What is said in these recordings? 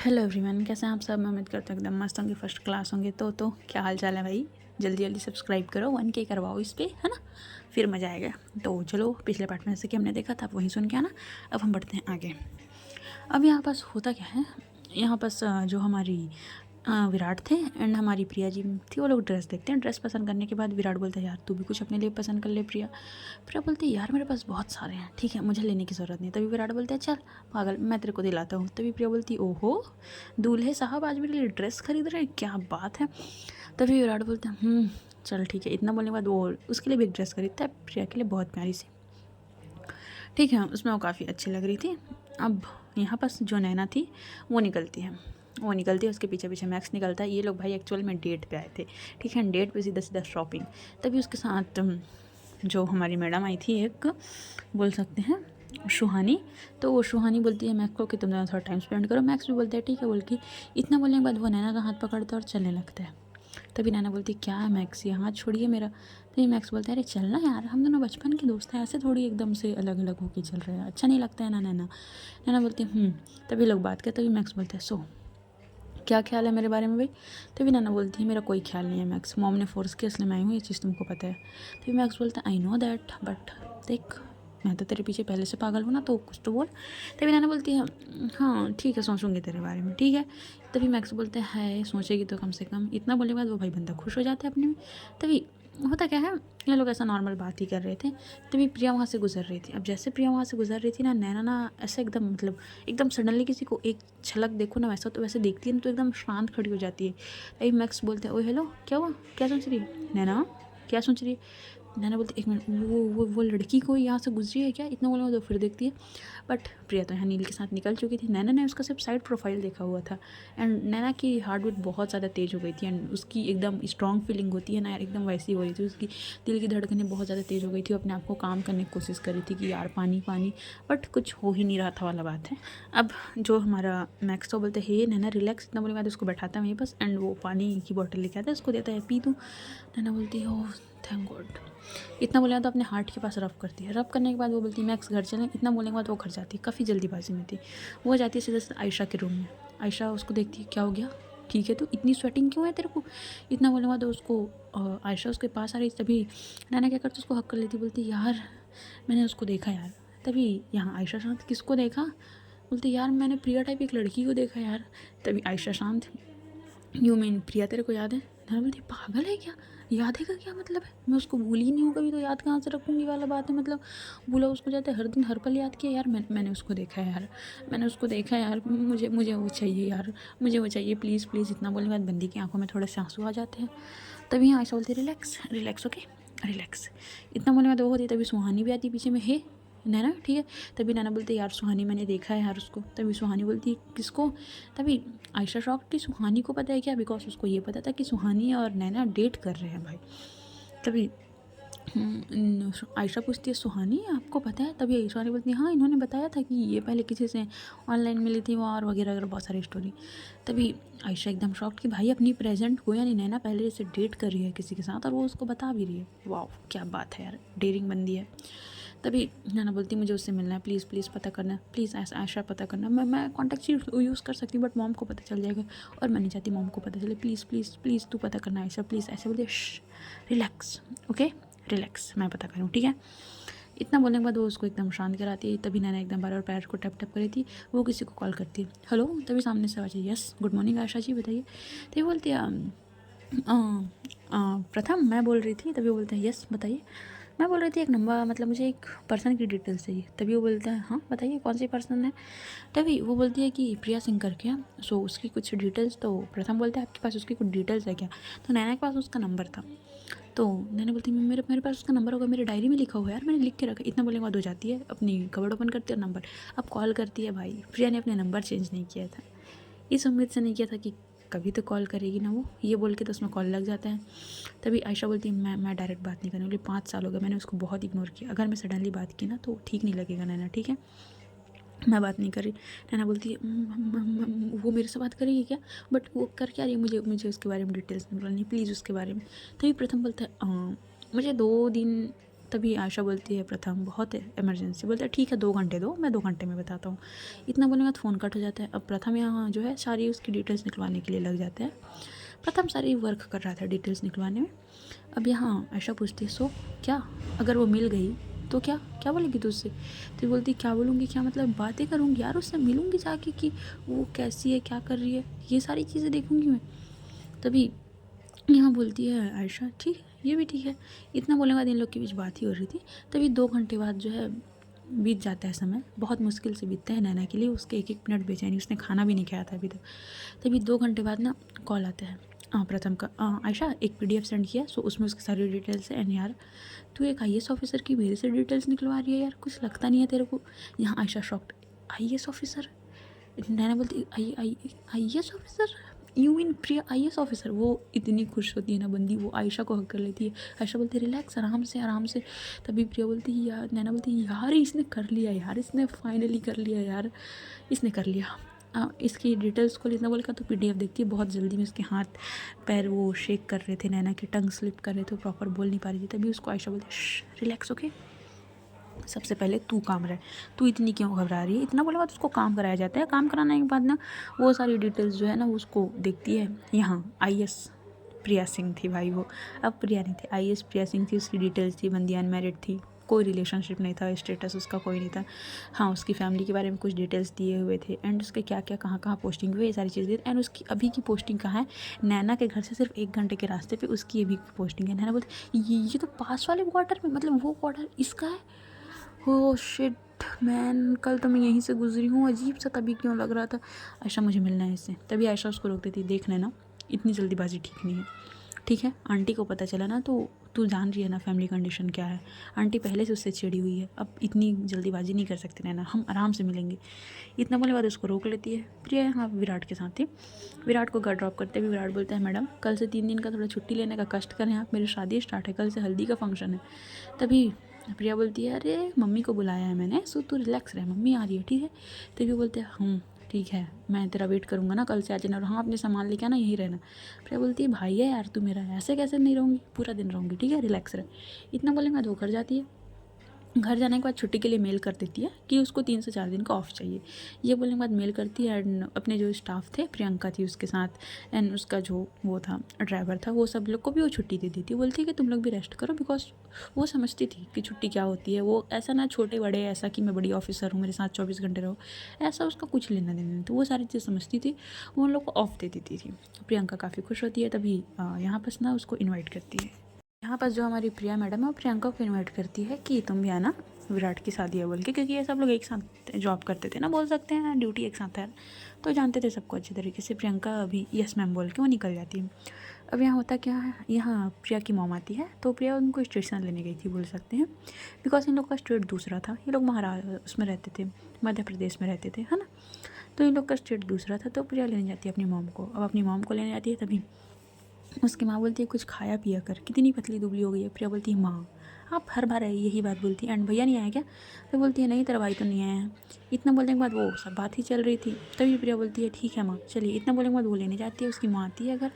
Hello everyone, कैसे हैं आप सब। मैं उम्मीद करता हूँ एकदम मस्त होंगे, फर्स्ट क्लास होंगे। तो क्या हाल चाल है भाई। जल्दी जल्दी सब्सक्राइब करो, 1K करवाओ इस पे, है ना, फिर मज़ा आएगा। तो चलो, पिछले पार्ट में जैसे कि हमने देखा था, आप वहीं सुन के आना। अब हम बढ़ते हैं आगे। अब यहाँ पास होता क्या है, यहाँ पास जो हमारी विराट थे एंड हमारी प्रिया जी थी, वो लोग ड्रेस देखते हैं। ड्रेस पसंद करने के बाद विराट बोलता है, यार तू भी कुछ अपने लिए पसंद कर ले प्रिया। प्रिया बोलती है, यार मेरे पास बहुत सारे हैं, ठीक है, मुझे लेने की ज़रूरत नहीं। तभी विराट बोलता है, चल पागल, मैं तेरे को दिलाता हूँ। तभी प्रिया बोलती है, ओहो दूल्हे साहब आज मेरे लिए ड्रेस खरीद रहे हैं, क्या बात है। तभी विराट बोलता है, चल ठीक है। इतना बोलने के बाद वो उसके लिए भी एक ड्रेस खरीदता है, प्रिया के लिए बहुत प्यारी सी, ठीक है। उसमें वो काफ़ी अच्छी लग रही थी। अब यहाँ पास जो नैना थी वो निकलती है, उसके पीछे पीछे मैक्स निकलता है। ये लोग भाई एक्चुअल में डेट पे आए थे, ठीक है, डेट पे सीधा सीधा शॉपिंग। तभी उसके साथ जो हमारी मैडम आई थी, एक बोल सकते हैं सुहानी। तो वो सुहानी बोलती है मैक्स को कि तुम दोनों थोड़ा टाइम स्पेंड करो। मैक्स भी बोलता है ठीक है बोल के। इतना बोलने के बाद वो नैना का हाथ पकड़ता है और चलने लगता है। तभी नैना बोलती है, क्या है मैक्स, ये हाथ छोड़िए मेरा। तभी मैक्स बोलता है, अरे चलना यार, हम दोनों बचपन के दोस्त हैं, ऐसे थोड़ी एकदम से अलग अलग होके चल रहे हैं, अच्छा नहीं लगता है ना नैना। नैना बोलती है तभी लोग बात करते। तभी मैक्स बोलता है, सो क्या ख्याल है मेरे बारे में भाई। तभी नैना बोलती है, मेरा कोई ख्याल नहीं है मैक्स, मॉम ने फोर्स किया इसलिए मैं आई हूँ, ये चीज़ तुमको पता है। तभी मैक्स बोलता है, आई नो दैट, बट देख मैं तो तेरे पीछे पहले से पागल हूँ ना, तो कुछ तो बोल। तभी नैना बोलती है, हाँ ठीक है, सोचूंगी तेरे बारे में, ठीक है। तभी मैक्स बोलते हैं, सोचेगी तो कम से कम। इतना बोलने के बाद वो भाई बंदा खुश हो जाता है अपने में। तभी होता क्या है, ये लोग ऐसा नॉर्मल बात ही कर रहे थे। तभी प्रिया वहाँ से गुजर रही थी। अब जैसे प्रिया वहाँ से गुजर रही थी ना, नैना ना ऐसे एकदम मतलब एकदम सडनली किसी को एक झलक देखो ना, वैसा तो वैसे देखती है ना, तो एकदम शांत खड़ी हो जाती है। तभी मैक्स बोलते हैं, ओए हेलो, क्या हुआ, क्या सोच रही है नैना, क्या सोच रही है। नैना बोलती, एक मिनट, वो लड़की को यहाँ से गुजरी है क्या। इतना बोला तो फिर देखती है, बट प्रिया तो यहाँ नील के साथ निकल चुकी थी। नैना ने उसका सिर्फ साइड प्रोफाइल देखा हुआ था एंड नैना की हार्ट बीट बहुत ज़्यादा तेज़ हो गई थी एंड उसकी एकदम स्ट्रॉन्ग फीलिंग होती है ना यार, एकदम वैसी हो रही थी। उसकी दिल की धड़कनें बहुत ज़्यादा तेज़ हो गई थी। वो अपने आप को काम करने की कोशिश कर रही थी कि यार पानी पानी, बट कुछ हो ही नहीं रहा था वाला बात है। अब जो हमारा मैक्स तो बोलते हैं, हे नैना रिलैक्स। इतना बोलने के बाद उसको बैठाता है वहीं बस एंड वो पानी की बॉटल लेके आता है, उसको देता है, पी तू। नैना बोलती है, ओह थैंक गॉड। इतना बोले तो अपने हार्ट के पास रब करती है। रब करने के बाद वो बोलती है, मैक्स घर चलें। इतना बोलने के बाद वो घर जाती है, काफ़ी जल्दीबाजी में थी। वो जाती है सीधे से आयशा के रूम में। आयशा उसको देखती है, क्या हो गया, ठीक है, तो इतनी स्वेटिंग क्यों है तेरे को। इतना बोलने के बाद उसको आयशा उसके पास आ रही। तभी नैना क्या करती, उसको हक कर लेती, बोलती यार मैंने उसको देखा यार। तभी यहाँ आयशा शांत, किसको देखा। बोलती यार मैंने प्रिया टाइप एक लड़की को देखा यार। तभी आयशा शांत, यू मीन प्रिया तेरे को याद है। नैना बोलती, पागल है क्या, याद है का क्या मतलब है, मैं उसको भूली ही नहीं हूँ कभी, तो याद कहाँ से रखूँगी वाला बात है। मतलब भूला उसको जाता है, हर दिन हर पल याद किया यार। मैंने उसको देखा है यार, मैंने उसको देखा है यार, मुझे मुझे वो चाहिए यार, मुझे वो चाहिए, प्लीज़ प्लीज़। इतना बोलने के बाद बंदी की आंखों में थोड़े से आंसू आ जाते हैं। तभी यहाँ ऐसा बोलती है, रिलैक्स रिलैक्स, ओके रिलैक्स। इतना बोलने के बाद वो होती है। तभी सुहानी भी आती है पीछे में, हे नैना ठीक है। तभी नैना बोलती है, यार सुहानी मैंने देखा है यार उसको। तभी सुहानी बोलती है, किसको। तभी आयशा शॉक थी, सुहानी को पता है क्या, बिकॉज उसको ये पता था कि सुहानी और नैना डेट कर रहे हैं भाई। तभी आयशा पूछती है, सुहानी आपको पता है। तभी सुहानी बोलती है, हाँ इन्होंने बताया था कि ये पहले किसी से ऑनलाइन मिली थी वो, और वगैरह वगैरह बहुत सारी स्टोरी। तभी आयशा एकदम शॉक्ड कि भाई अपनी प्रेजेंट को यानी नैना पहले से डेट कर रही है किसी के साथ और वो उसको बता भी रही है। वाह क्या बात है यार, डेयरिंग बंदी है। तभी नैना बोलती, मुझे उससे मिलना है, प्लीज़ प्लीज़ पता करना, प्लीज़ आयशा पता करना। मैं कॉन्टैक्ट यूज़ कर सकती हूँ बट मॉम को पता चल जाएगा और मैं नहीं चाहती मॉम को पता चले, प्लीज़ प्लीज़ प्लीज़ तू पता करना आयशा प्लीज़। ऐसे बोलते, रिलैक्स ओके रिलैक्स, मैं पता करूँ ठीक है। इतना बोलने के बाद वो उसको एकदम शांत कराती है। तभी नैना एकदम बार बार पैर को टप टप करी थी। वो किसी को कॉल करती है, हेलो। तभी सामने से आवाज़, यस गुड मॉर्निंग आयशा जी बताइए। तभी बोलती है, प्रथम मैं बोल रही थी। तभी वो बोलते हैं, यस बताइए। मैं बोल रही थी एक नंबर, मतलब मुझे एक पर्सन की डिटेल्स चाहिए। तभी वो बोलता है, हाँ बताइए कौन सी पर्सन है। तभी वो बोलती है कि प्रिया सिंह करके है, सो उसकी कुछ डिटेल्स। तो प्रथम बोलता है, आपके पास उसकी कुछ डिटेल्स है क्या। तो नैना के पास उसका नंबर था। तो नैना बोलती है, मेरे मेरे पास उसका नंबर होगा, मेरे डायरी में लिखा हुआ है यार, मैंने लिख के रखा। इतना बोलने के बाद हो जाती है, अपनी कवर्ड ओपन करती है नंबर। अब कॉल करती है। भाई प्रिया ने अपने नंबर चेंज नहीं किया था, इस उम्मीद से नहीं किया था कि कभी तो कॉल करेगी ना वो, ये बोल के तो उसमें कॉल लग जाता है। तभी आयशा बोलती है, मैं डायरेक्ट बात नहीं करने वाली, 5 साल हो गए मैंने उसको बहुत इग्नोर किया, अगर मैं सडनली बात की ना तो ठीक नहीं लगेगा नैना ठीक है, मैं बात नहीं कर रही। नैना बोलती है, वो मेरे से बात करेगी क्या, बट वो कर क्या रही है, मुझे उसके बारे में डिटेल्स नहीं, प्लीज़ उसके बारे में। तभी प्रथम बोलता है, मुझे 2 दिन तभी आयशा बोलती है प्रथम बहुत है इमरजेंसी, बोलता है ठीक है 2 घंटे दो, मैं 2 घंटे में बताता हूँ। इतना बोलने के बाद फ़ोन कट हो जाता है। अब प्रथम यहाँ जो है सारी उसकी डिटेल्स निकलवाने के लिए लग जाता है। प्रथम सारी वर्क कर रहा था डिटेल्स निकलवाने में। अब यहाँ आयशा पूछती है सो क्या अगर वो मिल गई तो क्या क्या बोलेगी तू उससे? तो बोलती क्या बोलूँगी, क्या मतलब बातें करूँगी यार उससे, मिलूँगी जाके कि वो कैसी है, क्या कर रही है, ये सारी चीज़ें देखूँगी मैं। तभी यहाँ बोलती है आयशा ठीक है, ये भी ठीक है। इतना बोलने के बाद इन लोग के बीच बात ही हो रही थी। तभी 2 घंटे बाद जो है बीत जाता है समय, बहुत मुश्किल से बीतता है नैना के लिए। उसके एक एक मिनट बेचैनी, उसने खाना भी नहीं खाया था अभी तक। तभी 2 घंटे बाद ना कॉल आता है प्रथम का, आयशा एक PDF सेंड किया, सो उसमें उसकी सारी डिटेल्स है। एंड यार तू एक IAS ऑफिसर की मेरे से डिटेल्स निकलवा रही है यार, कुछ लगता नहीं है तेरे को? यहाँ आयशा शॉक्ड, IAS ऑफिसर? नैना बोलती IAS officer, you mean Priya IAS officer? वो इतनी खुश होती है ना बंदी, वो आयशा को हक कर लेती है। आयशा बोलती है रिलैक्स, आराम से आराम से। तभी प्रिया बोलती है यार, नैना बोलती है यार इसने कर लिया यार, इसने फाइनली कर लिया यार, इसने कर लिया। इसकी डिटेल्स को इतना बोलेगा तो PDF देखती है। बहुत जल्दी में उसके हाथ पैर वो शेक कर रहे थे, नैना की टंग स्लिप कर रहे थे, प्रॉपर बोल नहीं पा रही थी। तभी उसको आयशा बोलती है रिलैक्स, ओके, सबसे पहले तू काम रहे, तू इतनी क्यों घबरा रही है? इतना बोले बाद उसको काम कराया जाता है। काम कराने के बाद ना वो सारी डिटेल्स जो है ना उसको देखती है। यहाँ IAS प्रिया सिंह थी भाई वो, अब प्रिया नहीं थी, IAS प्रिया सिंह थी। उसकी डिटेल्स थी, बंदी अनमैरिड थी, कोई रिलेशनशिप नहीं था, स्टेटस उसका कोई नहीं था। हाँ उसकी फैमिली के बारे में कुछ डिटेल्स दिए हुए थे, एंड उसके क्या क्या कहाँ कहाँ पोस्टिंग हुई, ये सारी चीज़ें। एंड उसकी अभी की पोस्टिंग कहाँ है, नैना के घर से सिर्फ 1 घंटे के रास्ते पे उसकी अभी की पोस्टिंग है। नैना बोलती ये तो पास वाले क्वार्टर में, मतलब वो क्वार्टर इसका है। हो शिट मैन, कल तो मैं यहीं से गुजरी हूँ, अजीब सा तभी क्यों लग रहा था। आयशा मुझे मिलना है इससे। तभी आयशा उसको रोक देती, देख लेना इतनी जल्दीबाजी ठीक नहीं है, ठीक है? आंटी को पता चला ना तो तू जान रही है ना फैमिली कंडीशन क्या है, आंटी पहले से उससे चिड़ी हुई है, अब इतनी जल्दीबाजी नहीं कर सकते ना, हम आराम से मिलेंगे। इतना बोलने के बाद उसको रोक लेती है। प्रिया यहाँ विराट के साथ थी। विराट को घर ड्रॉप करते हुए विराट बोलता है मैडम कल से 3 दिन का थोड़ा छुट्टी लेने का कष्ट करें आप, मेरी शादी स्टार्ट है, कल से हल्दी का फंक्शन है। तभी प्रिया बोलती है अरे मम्मी को बुलाया है मैंने, सो तू रिलैक्स रहे, मम्मी आ रही है, ठीक है? तभी बोलते हैं ठीक है, मैं तेरा वेट करूँगा ना, कल से आ जाना, और हाँ अपने सामान लेके आना, यहीं रहना। प्रिया बोलती है भाई है यार तू मेरा, ऐसे कैसे नहीं रहूँगी, पूरा दिन रहूँगी, ठीक है रिलैक्स रहे। इतना बोलेंगे तो घर जाती है। घर जाने के बाद छुट्टी के लिए मेल कर देती है कि उसको 3 से 4 दिन का ऑफ चाहिए। ये बोलने के बाद मेल करती है, एंड अपने जो स्टाफ थे, प्रियंका थी उसके साथ, एंड उसका जो वो था ड्राइवर था, वो सब लोग को भी वो छुट्टी दे दी थी। बोलती है कि तुम लोग भी रेस्ट करो, बिकॉज वो समझती थी कि छुट्टी क्या होती है। वो ऐसा ना छोटे बड़े ऐसा कि मैं बड़ी ऑफिसर हूँ मेरे साथ 24 घंटे रहो, ऐसा उसका कुछ लेना देना नहीं। तो वो सारी चीज़ समझती थी, वो उन लोग को ऑफ दे देती थी। प्रियंका काफ़ी खुश होती है। तभी यहाँ पर ना उसको इन्वाइट करती है। यहाँ पर जो हमारी प्रिया मैडम है वो प्रियंका को इनवाइट करती है कि तुम भी आना, विराट की शादी है बोल के, क्योंकि ये सब लोग एक साथ जॉब करते थे ना, बोल सकते हैं ड्यूटी एक साथ है, तो जानते थे सबको अच्छी तरीके से। प्रियंका अभी यस मैम बोल के वो निकल जाती है। अब यहाँ होता क्या है, यहाँ प्रिया की मॉम आती है, तो प्रिया उनको स्टेशन लेने गई थी बोल सकते हैं, बिकॉज इन लोग का स्टेट दूसरा था। ये लोग महाराष्ट्र उसमें रहते थे, मध्य प्रदेश में रहते थे, है ना, तो इन लोग का स्टेट दूसरा था। तो प्रिया लेने जाती है अपनी मॉम को। अब अपनी मॉम को लेने जाती है, तभी उसकी माँ बोलती है कुछ खाया पिया कर, कितनी पतली दुबली हो गई है। प्रिया बोलती है माँ आप हर बार यही बात बोलती है, एंड भैया नहीं आया क्या? तो बोलती है नहीं तेरा भाई तो नहीं आया है। इतना बोलने के बाद वो सब बात ही चल रही थी। तभी प्रिया बोलती है ठीक है माँ चलिए। इतना बोलने के बाद वो लेने जाती है। उसकी माँ आती है घर।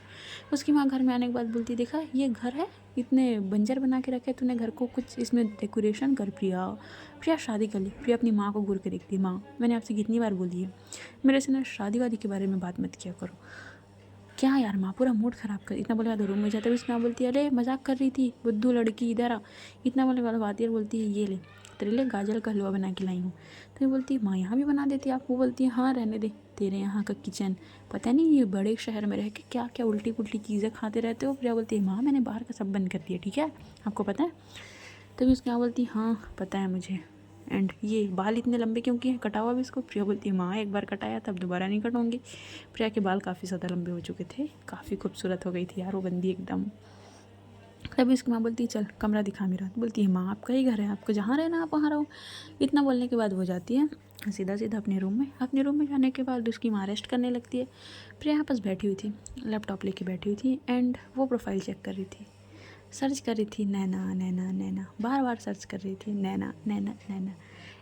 उसकी माँ घर में आने के बाद बोलती है देखा ये घर है, इतने बंजर बना के रखे तूने घर को, कुछ इसमें डेकोरेशन कर। प्रिया प्रिया शादी कर ली। प्रिया अपनी माँ को घूर के देखती है, माँ मैंने आपसे कितनी बार बोली है मेरे से ना शादी वादी के बारे में बात मत किया करो। क्या यार माँ पूरा मूड ख़राब कर। इतना बोले बाद रूम में जाते हुए उसकी माँ बोलती है अरे मजाक कर रही थी बुद्धू लड़की, इधर आ। इतना बोले बाद आती है और बोलती है ये ले तेरे लिए गाजर का हलवा बना के लाई हूँ। तो ये बोलती है माँ यहाँ भी बना देती है आप? वो बोलती है हाँ रहने दे, तेरे यहाँ का किचन पता नहीं ये बड़े शहर में रह के क्या क्या उल्टी पुल्टी चीज़ें खाते रहते हो। प्रिया बोलती है माँ मैंने बाहर का सब बंद कर दिया, ठीक है आपको पता है? तभी उसकी माँ बोलती है हाँ पता है मुझे, एंड ये बाल इतने लंबे क्यों किए, कटा हुआ भी इसको? प्रिया बोलती है माँ एक बार कटाया तब दोबारा नहीं कटूँगी। प्रिया के बाल काफ़ी ज़्यादा लंबे हो चुके थे, काफ़ी खूबसूरत हो गई थी यार वो बंदी एकदम। तभी उसकी माँ बोलती है चल कमरा दिखा मेरा। तो बोलती है माँ आपका ही घर है, आपको जहाँ रहना आप वहाँ रहो। इतना बोलने के बाद वो जाती है सीधा सीधा अपने रूम में। अपने रूम में जाने के बाद उसकी माँ रेस्ट करने लगती है। प्रिया यहाँ पास बैठी हुई थी, लैपटॉप लेके बैठी हुई थी, एंड वो प्रोफाइल चेक कर रही थी, सर्च कर रही थी नैना नैना नैना, बार बार सर्च कर रही थी नैना नैना नैना।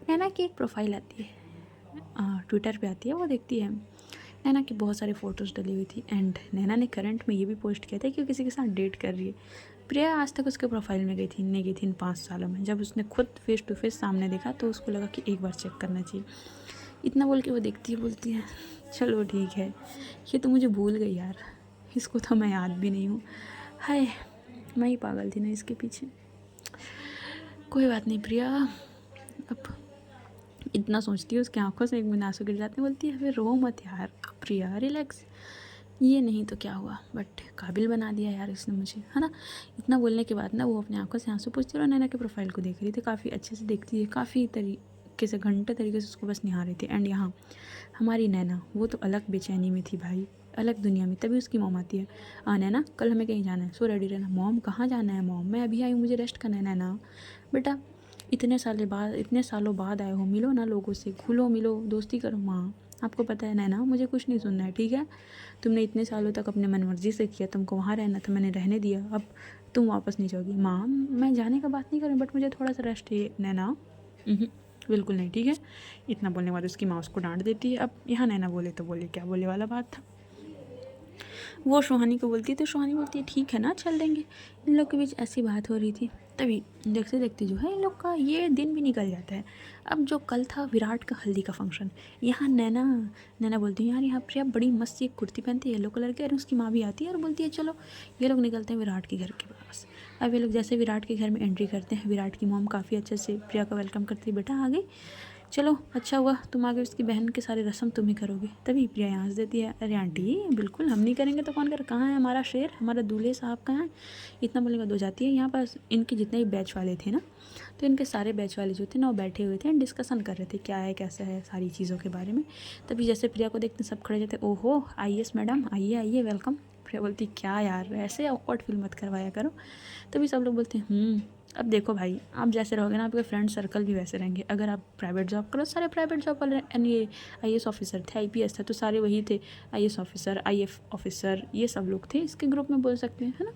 नैना की एक प्रोफाइल आती है ट्विटर पे आती है, वो देखती है नैना की बहुत सारे फ़ोटोज़ डली हुई थी, एंड नैना ने करंट में ये भी पोस्ट किया था कि वो किसी के साथ डेट कर रही है। प्रिया आज तक उसके प्रोफाइल में नहीं गई थी इन 5 सालों में। जब उसने खुद फेस टू फेस सामने देखा तो उसको लगा कि एक बार चेक करना चाहिए। इतना बोल के वो देखती है, बोलती है चलो ठीक है, ये तो मुझे भूल गई यार, इसको तो मैं याद भी नहीं हूँ। हाय, मैं ही पागल थी ना इसके पीछे। कोई बात नहीं प्रिया, अब इतना सोचती है, उसकी आंखों से एक में आंसू गिर जाते हैं। बोलती है अबे रो मत यार प्रिया, रिलैक्स, ये नहीं तो क्या हुआ, बट काबिल बना दिया यार इसने मुझे, है ना। इतना बोलने के बाद ना वो अपनी आंखों से आंसू पूछती है और नैना के प्रोफाइल को देख रही थी, काफ़ी अच्छे से देखती है, काफ़ी तरीके से, घंटे तरीके से उसको बस निहार रही थी। एंड यहाँ हमारी नैना, वो तो अलग बेचैनी में थी भाई, अलग दुनिया में। तभी उसकी मॉम आती है, नैना कल हमें कहीं जाना है, सो रेडी रहना। मॉम कहाँ जाना है मॉम, मैं अभी आई हूँ, मुझे रेस्ट करना है। नैना बेटा इतने सालों बाद आए हो, मिलो ना लोगों से, घुलो मिलो, दोस्ती करो। माँ आपको पता है नैना, मुझे कुछ नहीं सुनना है, ठीक है। तुमने इतने सालों तक अपने मनमर्जी से किया, तुमको वहाँ रहना था, मैंने रहने दिया, अब तुम वापस नहीं जाओगी। माँ मैं जाने का बात नहीं कर रही, बट मुझे थोड़ा सा रेस्ट है। नैना बिल्कुल नहीं, ठीक है। इतना बोलने के बाद उसकी माँ उसको डांट देती है। अब यहाँ नैना बोले तो बोले, क्या बोले वाला बात था। वो सुहानी को बोलती है तो सुहानी बोलती है ठीक है ना, चल देंगे। इन लोग के बीच ऐसी बात हो रही थी, तभी देखते देखते जो है इन लोग का ये दिन भी निकल जाता है। अब जो कल था विराट का हल्दी का फंक्शन, यहाँ नैना बोलती है यार यहाँ प्रिया बड़ी मस्त एक कुर्ती पहनती है येलो कलर की, और उसकी माँ भी आती है और बोलती है चलो ये लोग निकलते हैं विराट के घर के पास। अब ये लोग जैसे विराट के घर में एंट्री करते हैं, विराट की मॉम काफ़ी अच्छे से प्रिया का वेलकम करती है, बेटा आ गई, चलो अच्छा हुआ तुम आगे, उसकी बहन के सारे रस्म तुम ही करोगे। तभी प्रिया यहाँ से देती है, अरे आंटी बिल्कुल हम नहीं करेंगे तो कौन कर, कहाँ है हमारा शेर, हमारा दूल्हे साहब कहाँ है। इतना बोलने के बाद हो जाती है। यहाँ पास इनके जितने भी बैच वाले थे ना, तो इनके सारे बैच वाले जो थे ना वो बैठे हुए थे, डिस्कशन कर रहे थे क्या है कैसा है सारी चीज़ों के बारे में। तभी जैसे प्रिया को देखते सब खड़े जाते, ओहो IAS मैडम आइए आइए वेलकम। प्रिया बोलती क्या यार ऐसे ऑकवर्ड फील मत करवाया करो। तभी सब लोग बोलते हैं अब देखो भाई, आप जैसे रहोगे ना आपके फ्रेंड सर्कल भी वैसे रहेंगे। अगर आप प्राइवेट जॉब करो, सारे प्राइवेट जॉब वाले, ये IAS ऑफिसर थे, IPS था तो सारे वही थे, IAS ऑफिसर IF ऑफिसर, ये सब लोग थे इसके ग्रुप में, बोल सकते हैं, है ना।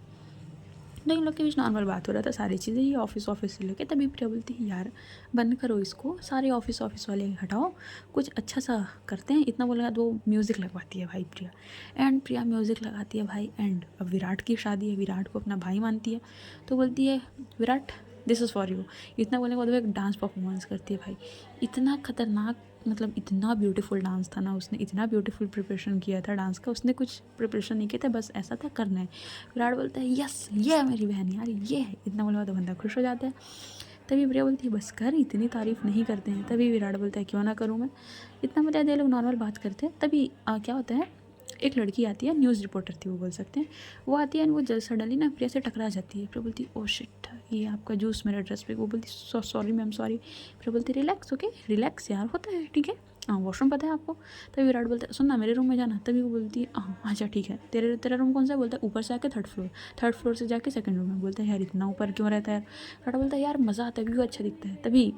तो इन लोग के बीच नॉर्मल बात हो रहा था सारी चीज़ें, ये ऑफिस से लेके। तभी प्रिया बोलती है यार बंद करो इसको, सारे ऑफिस वाले हटाओ, कुछ अच्छा सा करते हैं। इतना बोलेगा तो वो म्यूज़िक लगवाती है भाई प्रिया, एंड प्रिया म्यूज़िक लगाती है भाई। एंड अब विराट की शादी है, विराट को अपना भाई मानती है, तो बोलती है Virat this is for you. इतना बोलने के बाद वो एक डांस परफॉर्मेंस करती है भाई, इतना खतरनाक, मतलब इतना ब्यूटीफुल डांस था ना, उसने इतना ब्यूटीफुल प्रिपरेशन किया था डांस का, उसने कुछ प्रिपरेशन नहीं किया था, बस ऐसा था करना है। विराट बोलता है यस ये है मेरी बहन यार, ये है। इतना बोलने तो बंदा खुश हो जाता है। तभी प्रिया बोलती है बस कर, इतनी तारीफ़ नहीं करते हैं। तभी विराट बोलता है क्यों ना करूँ मैं। इतना बताया ये लोग नॉर्मल बात करते हैं। तभी क्या होता है, एक लड़की आती है, न्यूज़ रिपोर्टर थी वो, बोल सकते हैं। वो आती है और वो जल्द सडनली ना प्रिया से टकरा जाती है। प्रिया बोलती ओ शिट ये आपका जूस मेरे ड्रेस पे। वो बोलती सॉरी मैम सॉरी। प्रिया बोलती रिलैक्स, ओके रिलैक्स यार, होता है ठीक है। हाँ वॉशरूम पता है आपको। तभी विराट बोलता है सुन ना मेरे रूम में जाना। तभी वो बोलती है हाँ अच्छा ठीक है, तेरा रूम कौन सा है। बोलता है ऊपर से आके थर्ड फ्लोर से जाके सेकंड रूम में। बोलता है यार इतना ऊपर क्यों रहता है। विराट बोलता है यार मज़ा आता है, व्यू अच्छा दिखता है। तभी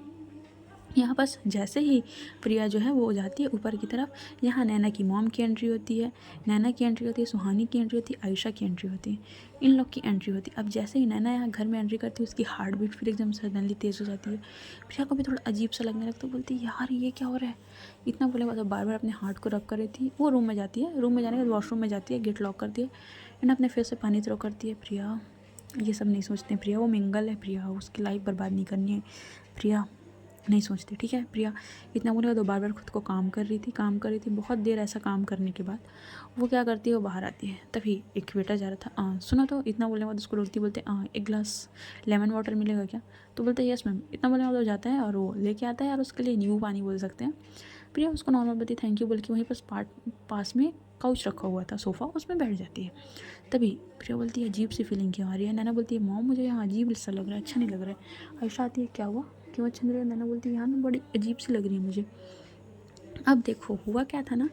यहाँ बस जैसे ही प्रिया जो है वो जाती है ऊपर की तरफ, यहाँ नैना की मॉम की एंट्री होती है, नैना की एंट्री होती है, सुहानी की एंट्री होती है, आयशा की एंट्री होती है, इन लोग की एंट्री होती है। अब जैसे ही नैना यहाँ घर में एंट्री करती है, उसकी हार्ट बीट फिर एकदम सडनली तेज़ हो जाती है। प्रिया को भी थोड़ा अजीब सा लगने लगता है, बोलती है यार ये क्या हो रहा है। इतना बोले बाद बार बार अपने हार्ट को रब कर रही थी। वो रूम में जाती है, रूम में जाने के बाद वॉशरूम में जाती है, गेट लॉक करती है एंड अपने फेस से पानी थ्रो करती है। प्रिया ये सब नहीं सोचते, प्रिया वो मिंगल है, प्रिया उसकी लाइफ बर्बाद नहीं करनी है, प्रिया नहीं सोचती, ठीक है। प्रिया इतना बोलेगा तो बार बार खुद को काम कर रही थी। बहुत देर ऐसा काम करने के बाद वो क्या करती है, वो बाहर आती है। तभी एक बेटा जा रहा था, सुनो तो। इतना बोलने के बाद उसको रोकती, बोलते एक गिलास लेमन वाटर मिलेगा क्या। तो बोलते हैं यस मैम। इतना बोलने के बाद वो जाता है और वो लेके आता है, और उसके लिए नींबू पानी बोल सकते हैं। प्रिया उसको नॉर्मल बोलती थैंक यू बोल के, वहीं पास में काउच रखा हुआ था सोफ़ा, उसमें बैठ जाती है। तभी प्रिया बोलती है अजीब सी फीलिंग क्यों आ रही है। नैना बोलती है मॉम मुझे यहाँ अजीब सा लग रहा है, अच्छा नहीं लग रहा है। आयशा आती है क्या हुआ, क्यों अच्छा नहीं लग रहा है। नैना बोलती है यहाँ ना बड़ी अजीब सी लग रही है मुझे। अब देखो हुआ क्या था ना,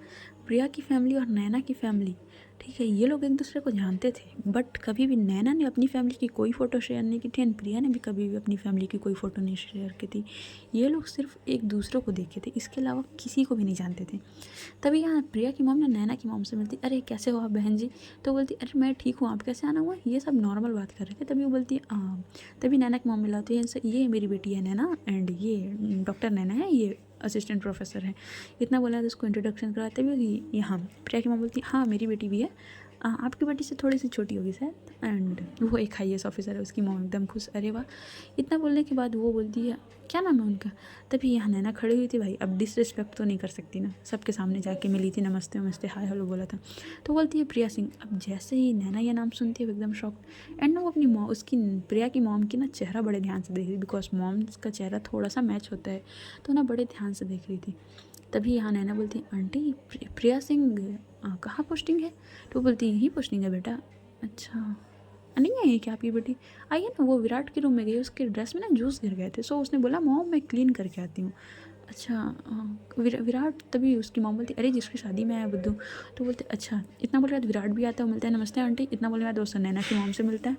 प्रिया की फैमिली और नैना की फैमिली, ठीक है, ये लोग एक दूसरे को जानते थे, बट कभी भी नैना ने अपनी फैमिली की कोई फ़ोटो शेयर नहीं की थी एंड प्रिया ने भी कभी भी अपनी फैमिली की कोई फ़ोटो नहीं शेयर की थी। ये लोग सिर्फ एक दूसरे को देखे थे, इसके अलावा किसी को भी नहीं जानते थे। तभी यहाँ प्रिया की मॉम ने नैना की मॉम से मिलती, अरे कैसे हो आप बहन जी। तो बोलती अरे मैं ठीक हूँ, आप कैसे आना हुआ। ये सब नॉर्मल बात कर रहे थे। तभी वो बोलती है हाँ। तभी नैना की मॉम मिलाती है, ये मेरी बेटी है नैना, एंड ये डॉक्टर नैना है, ये असिस्टेंट प्रोफेसर है। इतना बोला तो उसको इंट्रोडक्शन करा। तभी यहाँ प्रिया की मॉम बोलती है हाँ मेरी बेटी भी है, आपकी बेटी से थोड़ी सी छोटी होगी शायद, एंड वो एक IAS ऑफिसर है। उसकी मॉम एकदम खुश, अरे वाह। इतना बोलने के बाद वो बोलती है क्या नाम है उनका। तभी यहाँ नैना खड़ी हुई थी। भाई अब डिसरिस्पेक्ट तो नहीं कर सकती ना, सबके सामने जाके मिली थी, नमस्ते नमस्ते हाय हेलो बोला था। तो बोलती है प्रिया सिंह। अब जैसे ही नैना ये नाम सुनती है वो एकदम शॉक्ड, एंड ना वो अपनी मॉम, उसकी प्रिया की मॉम की ना चेहरा बड़े ध्यान से देख रही थी, बिकॉज मॉम का चेहरा थोड़ा सा मैच होता है, तो ना बड़े ध्यान से देख रही थी। तभी यहाँ नैना बोलती है आंटी प्रिया सिंह कहाँ पोस्टिंग है। तो वो बोलती है यही पोस्टिंग है बेटा। अच्छा नहीं आई है क्या आपकी बेटी। आई है ना, वो विराट के रूम में गई, उसके ड्रेस में ना जूस गिर गए थे, सो उसने बोला मॉम मैं क्लीन करके आती हूँ। अच्छा विराट। तभी उसकी मॉम बोलती अरे जिसकी शादी में आया बुद्धू। तो बोलते अच्छा। इतना बोल रहा है विराट भी आता है, मिलता है नमस्ते आंटी। इतना बोल रहा है दोस्त नैना की मॉम से मिलता है।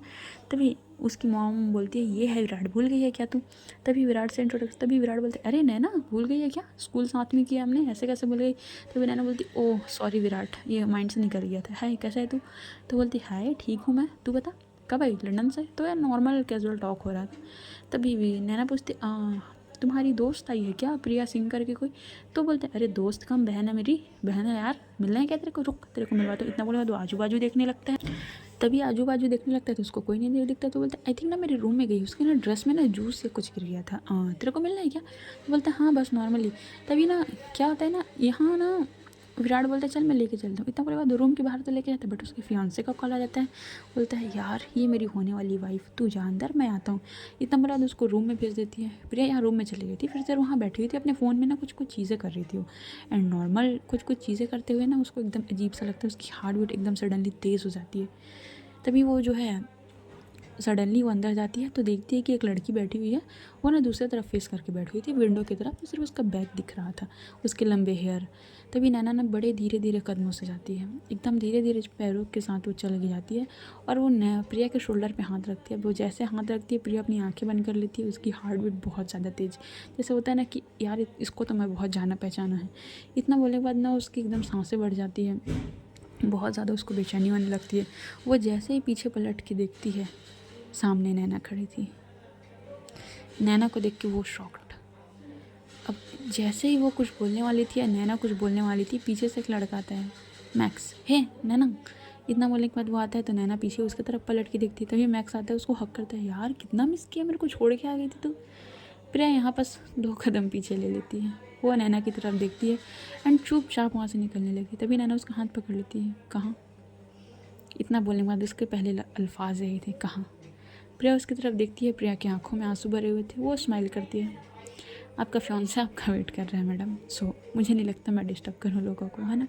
तभी उसकी मॉम बोलती है ये है विराट, भूल गई है क्या तू। तभी विराट से इंट्रोडक्शन, तभी विराट बोलते अरे नैना भूल गई है क्या, स्कूल साथ में किया हमने, ऐसे कैसे भूल गई। तभी नैना बोलती ओह सॉरी विराट, ये माइंड से निकल गया था। हाय कैसा है तू। तो बोलती हाय ठीक हूँ मैं, तू बता कब आई लंदन से। तो यार नॉर्मल कैजुअल टॉक हो रहा था। तभी भी नैना पूछती तुम्हारी दोस्त आई है क्या प्रिया सिंह करके कोई। तो बोलते अरे दोस्त कम बहन है, मेरी बहन है यार, मिलना है क्या तेरे को, रुक तेरे को मिलवा। तो इतना बोलेगा तो आजू बाजू देखने लगता है। तभी आजू बाजू देखने लगता है तो उसको कोई नहीं दिखता। तो बोलते आई थिंक ना मेरे रूम में गई, उसके ना ड्रेस में ना जूस से कुछ गिर गया था, तेरे को मिलना है क्या। तो बोलते हाँ बस नॉर्मली। तभी ना क्या होता है ना यहाँ ना विराट बोलता है चल मैं लेके चलता हूँ। इतना बोलेगा दो रूम के बाहर तो लेके जाता है, बट उसके फियांसे का कॉल आ जाता है। बोलता है यार ये मेरी होने वाली वाइफ, तू जा अंदर मैं आता हूँ। इतना बोला तो उसको रूम में भेज देती है। प्रिया यहाँ रूम में चली गई थी, फिर से वहाँ बैठी हुई थी अपने फ़ोन में ना कुछ चीज़ें कर रही थी वो। एंड नॉर्मल कुछ चीज़ें करते हुए ना उसको एकदम अजीब सा लगता है, उसकी हार्ट बीट एकदम सडनली तेज़ हो जाती है। तभी वो जो है सडनली वो अंदर जाती है तो देखती है कि एक लड़की बैठी हुई है, वो ना दूसरी तरफ फेस करके बैठी हुई थी विंडो की तरफ, तो सिर्फ उसका बैक दिख रहा था, उसके लंबे हेयर। तभी नैना ना बड़े धीरे धीरे कदमों से जाती है, एकदम धीरे धीरे पैरों के साथ वो चल के जाती है, और वो प्रिया के शोल्डर पे हाथ रखती है। वो जैसे हाथ रखती है प्रिया अपनी आंखें बंद कर लेती है, उसकी हार्ट बीट बहुत ज़्यादा तेज़, जैसे होता है ना कि यार इसको तो मैं बहुत जाना पहचाना है। इतना बोलने के बाद ना उसकी एकदम सांसें बढ़ जाती है, बहुत ज़्यादा उसको बेचैनी होने लगती है। वो जैसे ही पीछे पलट के देखती है, सामने नैना खड़ी थी। नैना को देख के वो शॉक्ड। अब जैसे ही वो कुछ बोलने वाली थी या नैना कुछ बोलने वाली थी, पीछे से एक लड़का आता है, मैक्स हे नैना। इतना बोलने के बाद वो आता है तो नैना पीछे उसकी तरफ पलट के देखती है। तभी मैक्स आता है, उसको हक करता है, यार कितना मिस किया, मेरे को छोड़ के आ गई थी तू। प्रिया यहाँ बस 2 कदम पीछे ले लेती है, वो नैना की तरफ देखती है एंड चुपचाप वहाँ से निकलने लगी। तभी नैना उसका हाथ पकड़ लेती है, कहाँ। इतना बोलने के बाद उसके पहले अल्फाज यही थे, कहाँ। प्रिया उसकी तरफ देखती है, प्रिया की आंखों में आंसू भरे हुए थे, वो स्माइल करती है, आपका फियांसे आपका वेट कर रहा है मैडम, सो मुझे नहीं लगता मैं डिस्टर्ब करूँ लोगों को, है ना,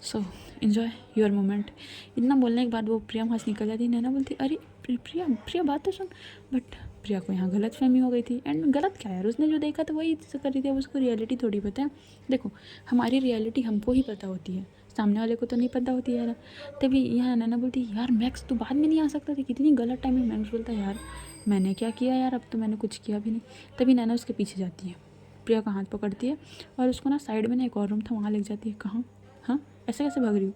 सो इन्जॉय योर मोमेंट। इतना बोलने के बाद वो प्रिया वहाँ से निकल जाती है। नैना बोलती अरे प्रिया प्रिया बात तो सुन। बट प्रिया को यहाँ गलत फहमी हो गई थी, एंड गलत क्या यार, उसने जो देखा था वही कर रही थी, अब उसको रियलिटी थोड़ी पता है। देखो हमारी रियलिटी हमको ही पता होती है, सामने वाले को तो नहीं पता होती है यार। तभी यहाँ नैना बोलती यार मैक्स तू बाद में नहीं आ सकता था, कितनी गलत टाइमिंग। मैक्स बोलता यार मैंने क्या किया यार, अब तो मैंने कुछ किया भी नहीं। तभी नैना उसके पीछे जाती है, प्रिया का हाथ पकड़ती है और उसको ना साइड में ना एक और रूम था वहाँ लेके जाती है। कहाँ, हाँ ऐसे कैसे भाग रही हो।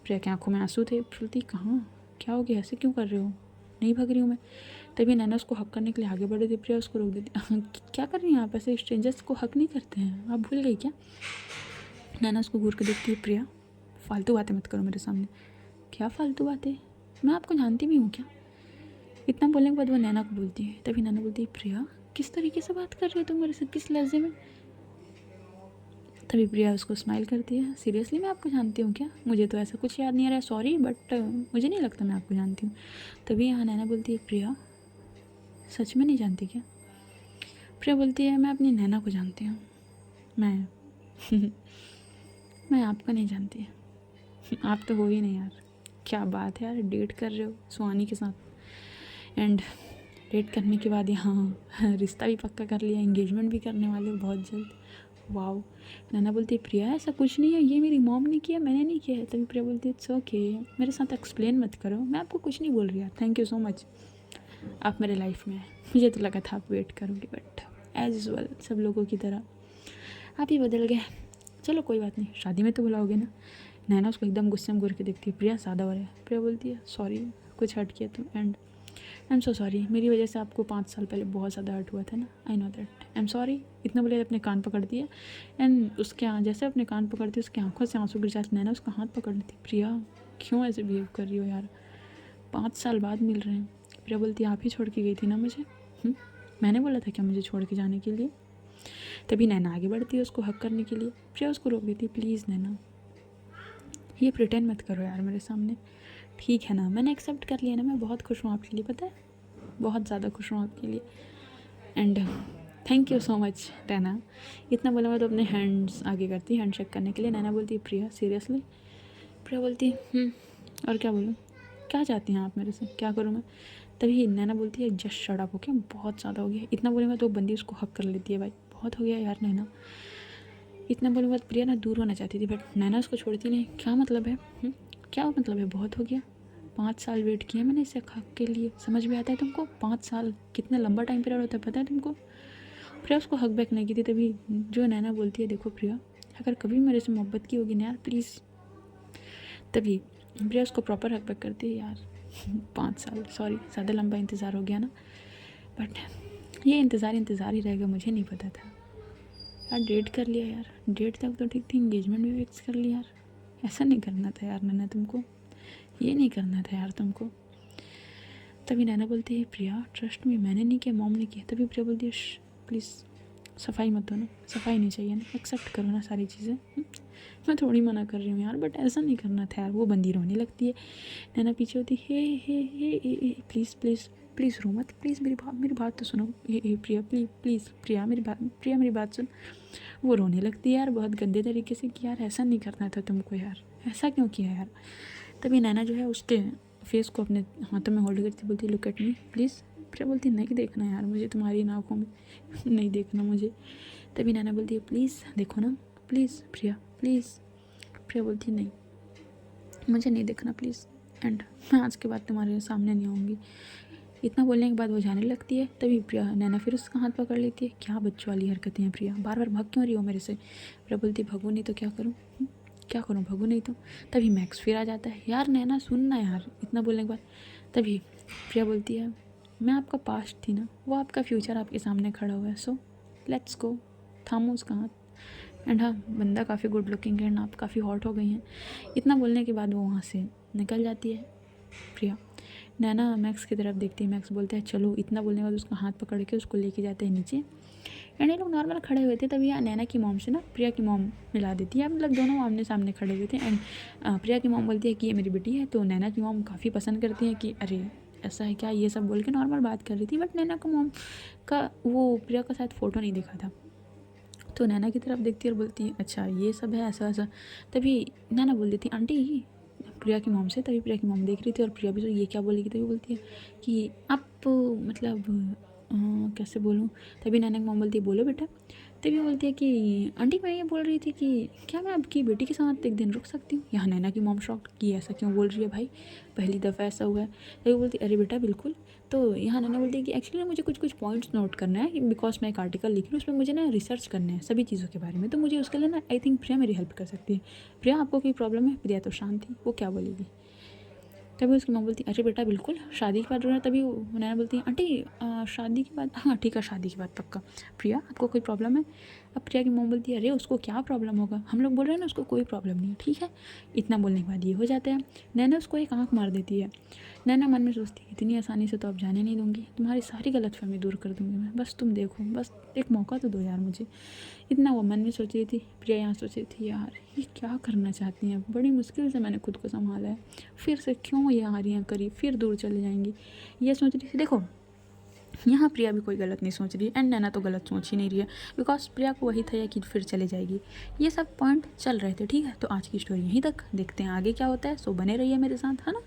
प्रिया की आंखों में आंसू थे, बोलती कहाँ क्या हो गया, ऐसे क्यों कर रहे हो, नहीं भाग रही हूँ मैं। तभी नैना उसको हक करने के लिए आगे बढ़े थे, प्रिया उसको रोक देती, क्या कर रही हैं आप, ऐसे स्ट्रेंजर्स को हक नहीं करते हैं, आप भूल गई क्या। नैना उसको घूर के देखती है, प्रिया फालतू बातें मत करो मेरे सामने। क्या फालतू बातें, मैं आपको जानती भी हूँ क्या। इतना बोलने के बाद वो नैना को बोलती है। तभी नैना बोलती है प्रिया किस तरीके से बात कर रही हो तुम मेरे से, किस लहजे में। तभी प्रिया उसको स्माइल करती है, सीरियसली मैं आपको जानती हूँ क्या, मुझे तो ऐसा कुछ याद नहीं आ रहा है, सॉरी बट मुझे नहीं लगता मैं आपको जानती हूँ। तभी यहाँ नैना बोलती है प्रिया सच में नहीं जानती क्या। प्रिया बोलती है मैं अपनी नैना को जानती हूँ, मैं मैं आपको नहीं जानती। आप तो हो ही नहीं यार, क्या बात है यार, डेट कर रहे हो सुहानी के साथ, एंड डेट करने के बाद यहाँ रिश्ता भी पक्का कर लिया, एंगेजमेंट भी करने वाले हो बहुत जल्द, वाओ। नैना बोलती है प्रिया ऐसा कुछ नहीं है, ये मेरी मॉम ने किया, मैंने नहीं किया है। तभी प्रिया बोलती है इट्स ओके, मेरे साथ एक्सप्लेन मत करो, मैं आपको कुछ नहीं बोल रही यार, थैंक यू सो मच, आप मेरे लाइफ में हैं। मुझे तो लगा था आप वेट करोगे, बट एज यूजुअल सब लोगों की तरह आप ही बदल गए, चलो कोई बात नहीं, शादी में तो बुलाओगे ना। नैना उसको एकदम गुस्से में घूर के देखती है, प्रिया सादा हो रहा है। प्रिया बोलती है सॉरी कुछ हर्ट किया तुम, and I am so sorry, मेरी वजह से आपको 5 साल पहले बहुत ज़्यादा हर्ट हुआ था ना, I know that, I am sorry. इतना बोले अपने कान पकड़ती है, एंड उसके जैसे अपने कान पकड़ती है उसकी आंखों से आंसू गिर जाते। नैना उसका हाथ पकड़ लेती, प्रिया क्यों ऐसे बिहेव कर रही हो यार, 5 साल बाद मिल रहे हैं। प्रिया बोलती आप ही छोड़ के गई थी ना मुझे, मैंने बोला था क्या मुझे छोड़ के जाने के लिए। तभी नैना आगे बढ़ती है उसको हक करने के लिए। प्रिया उसको रोक देती, प्लीज़ नैना ये प्रिटेंड मत करो यार मेरे सामने, ठीक है ना, मैंने एक्सेप्ट कर लिया ना, मैं बहुत खुश हूँ आपके लिए, पता है बहुत ज़्यादा खुश हूँ आपके लिए, and thank you so much Naina. इतना बोला मैं तो अपने हैंड्स आगे करती हैंड शेक करने के लिए। नैना बोलती है प्रिया सीरियसली। प्रिया बोलती और क्या बोलूँ, क्या चाहती हैं आप मेरे से, क्या करूँ मैं। तभी नैना बोलती है जस्ट शट अप, ओके बहुत ज़्यादा हो गया। इतना बोले मैं तो बंदी उसको हक कर लेती है, भाई बहुत हो गया यार नैना। इतना बोले बाद प्रिया ना दूर होना चाहती थी, बट नैना उसको छोड़ती नहीं। क्या मतलब है, क्या मतलब है, बहुत हो गया। 5 साल वेट किया मैंने इसे हक के लिए, समझ में आता है तुमको 5 साल कितना लंबा टाइम पीरियड होता है, पता है तुमको। प्रिया उसको हक बैक नहीं की थी। तभी जो नैना बोलती है देखो प्रिया, अगर कभी मेरे से मोहब्बत की होगी ना यार प्लीज़। तभी प्रिया उसको प्रॉपर हक बैक करती है। यार 5 साल सॉरी ज़्यादा लंबा इंतज़ार हो गया ना, बट ये इंतज़ार ही रहेगा, मुझे नहीं पता था यार। डेट कर लिया यार, डेट तक तो ठीक थी, इंगेजमेंट भी फिक्स कर लिया यार। ऐसा नहीं करना था यार नैना तुमको, ये नहीं करना था यार तुमको। तभी नैना बोलती है प्रिया ट्रस्ट में, मैंने नहीं किया मॉम ने किया। तभी प्रिया बोलती है प्लीज़ सफाई मत दो ना, सफाई नहीं चाहिए ना, एक्सेप्ट करो ना सारी चीज़ें। मैं थोड़ी मना कर रही हूँ यार, बट ऐसा नहीं करना था यार। वो बंदी रोने लगती है। नैना पीछे होती है हे प्लीज़ प्लीज़ प्लीज़ रो मत, प्लीज़ मेरी बात तो सुनो, हे प्रिया प्लीज़ प्रिया मेरी बात सुन। वो रोने लगती है यार बहुत गंदे तरीके से कि यार ऐसा नहीं करना था तुमको यार, ऐसा क्यों किया यार। तभी नैना जो है उसके फेस को अपने हाथों में होल्ड करती बोलती लुक एट मी प्लीज़। प्रिया बोलती नहीं देखना यार मुझे तुम्हारी इन आँखों में, नहीं देखना मुझे। तभी नैना बोलती है प्लीज़ देखो ना प्लीज़ प्रिया प्लीज़। प्रिया बोलती नहीं मुझे नहीं देखना प्लीज़, एंड मैं आज के बाद तुम्हारे सामने नहीं आऊँगी। इतना बोलने के बाद वो जाने लगती है। तभी प्रिया नैना फिर उसका हाथ पकड़ लेती है। क्या बच्चों वाली हरकतें हैं प्रिया, बार बार भाग क्यों रही हो मेरे से। प्रिया बोलती भगू नहीं तो क्या करूँ, क्या करूँ भगू नहीं तो। तभी मैक्स फिर आ जाता है। यार नैना सुनना यार, इतना बोलने के बाद तभी प्रिया बोलती है मैं आपका पास्ट थी ना, वो आपका फ्यूचर आपके सामने खड़ा हुआ है, सो लेट्स गो। थामो उसका हाथ। एंड हाँ बंदा काफ़ी गुड लुकिंग है एंड आप काफ़ी हॉट हो गई हैं। इतना बोलने के बाद वो वहाँ से निकल जाती है प्रिया। नैना मैक्स की तरफ देखती है, मैक्स बोलता है चलो। इतना बोलने के बाद उसका हाथ पकड़ के उसको लेके जाते हैं नीचे। एंड ये लोग नॉर्मल खड़े हुए थे। तभी नैना की मॉम से ना प्रिया की मॉम मिला देती है, मतलब दोनों आमने सामने खड़े हुए थे। एंड प्रिया की मॉम बोलती है कि ये मेरी बेटी है। तो नैना की मॉम काफ़ी पसंद करती है कि अरे ऐसा है क्या, ये सब बोल के नॉर्मल बात कर रही थी। बट नैना का मॉम का वो प्रिया का साथ फ़ोटो नहीं देखा था, तो नैना की तरफ देखती है और बोलती है अच्छा ये सब है ऐसा ऐसा। तभी नैना बोल देती आंटी प्रिया की मॉम से। तभी प्रिया की मॉम देख रही थी और प्रिया भी तो ये क्या बोलेगी। तभी बोलती है कि आप मतलब कैसे बोलूँ। तभी नैना की मॉम बोलती है बोलो बेटा। तभी बोलती है कि आंटी मैं ये बोल रही थी कि क्या मैं आपकी बेटी के साथ एक दिन रुक सकती हूँ। यहाँ नैना की मॉम शॉक्ड कि ऐसा क्यों बोल रही है भाई, पहली दफ़ा ऐसा हुआ है। तभी बोलती अरे बेटा बिल्कुल। तो यहाँ नैना बोलती है कि एक्चुअली मुझे कुछ पॉइंट्स नोट करना है बिकॉज मैं एक आर्टिकल लिख रही हूँ, उसमें मुझे ना रिसर्च करना है सभी चीज़ों के बारे में। तो मुझे उसके लिए ना आई थिंक प्रिया मेरी हेल्प कर सकती है। प्रिया आपको कोई प्रॉब्लम है। प्रिया तो शांत थी, वो क्या बोलेगी। तभी उसकी माँ बोलती अरे बेटा बिल्कुल शादी के बाद रोना। तभी नैना बोलती है आंटी शादी के बाद, हाँ ठीक है शादी के बाद पक्का। प्रिया आपको कोई प्रॉब्लम है। अब प्रिया की मॉम बोलती है अरे उसको क्या प्रॉब्लम होगा, हम लोग बोल रहे हैं ना उसको कोई प्रॉब्लम नहीं है, ठीक है। इतना बोलने के बाद ये हो जाता है। नैना उसको एक आँख मार देती है। नैना मन में सोचती है इतनी आसानी से तो अब जाने नहीं दूंगी, तुम्हारी सारी गलतफहमी दूर कर दूंगी मैं, बस तुम देखो, बस एक मौका तो दो यार मुझे। इतना वो मन में सोच रही थी। प्रिया यहाँ सोच रही थी यार ये क्या करना चाहती हैं, बड़ी मुश्किल से मैंने खुद को संभाला है, फिर से क्यों ये आ रही हैं करीब, फिर दूर चले जाएंगी, ये सोच रही थी। देखो यहाँ प्रिया भी कोई गलत नहीं सोच रही है एंड नैना तो गलत सोच ही नहीं रही है बिकॉज प्रिया को वही था कि फिर चले जाएगी। ये सब पॉइंट चल रहे थे, ठीक है। तो आज की स्टोरी यहीं तक, देखते हैं आगे क्या होता है। सो बने रहिए मेरे साथ, है ना।